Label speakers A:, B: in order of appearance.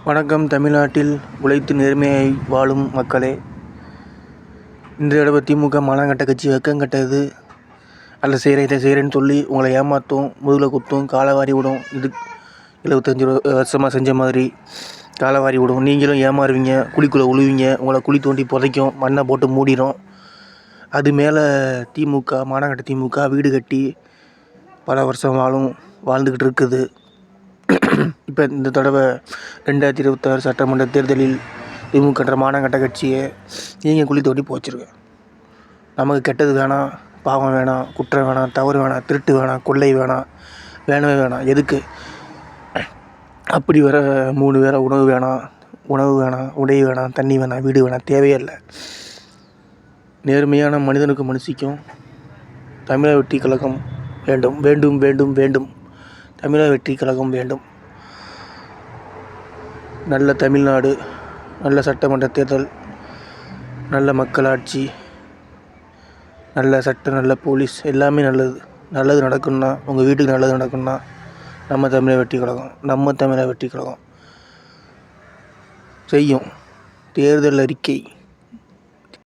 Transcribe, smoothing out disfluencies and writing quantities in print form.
A: வணக்கம். தமிழ்நாட்டில் உழைத்து நேர்மையாய் வாழும் மக்களே, இன்றைய தடவை திமுக மானங்கட்ட கட்சி வெக்கங்கட்டது. அதில் செய்கிறேன் இதை செய்கிறேன்னு சொல்லி உங்களை ஏமாற்றும், முதுகில் குத்தும், காலவாரி விடும். இது 75 வருஷமாக செஞ்ச மாதிரி காலவாரி விடும். நீங்களும் ஏமாறுவீங்க, குழிக்குள்ளே உழுவீங்க, உங்களை குழி தோண்டி புதைக்கும், மண்ணை போட்டு மூடிடும். அது மேலே திமுக மானங்கட்ட திமுக வீடு கட்டி பல வருஷம் வாழ்ந்துக்கிட்டு இருக்குது. இப்போ இந்த தடவை 2026 சட்டமன்ற தேர்தலில் திமுகன்ற மானங்கட்ட கட்சியை நீங்கள் குழி தோண்டி போச்சிருங்க. நமக்கு கெட்டது வேணாம், பாவம் வேணாம், குற்றம் வேணாம், தவறு வேணாம், திருட்டு வேணாம், கொள்ளை வேணாம், வேணவே வேணாம். எதுக்கு அப்படி வர 3 வேளை உணவு வேணாம், உடை வேணாம், தண்ணி வேணாம், வீடு வேணாம், தேவையே இல்லை. நேர்மையான மனிதனுக்கும் மனுஷிக்கும் தமிழக வெற்றி கழகம் வேண்டும் வேண்டும் வேண்டும் வேண்டும் தமிழக வெற்றி கழகம் வேண்டும். நல்ல தமிழ்நாடு, நல்ல சட்டமன்ற தேர்தல், நல்ல மக்களாட்சி, நல்ல சட்டம், நல்ல போலீஸ், எல்லாமே நல்லது நடக்கணும்னா, உங்கள் வீட்டுக்கு நல்லது நடக்கணும்னா நம்ம தமிழக வெற்றி கழகம் செய்யும். தேர்தல் அறிக்கை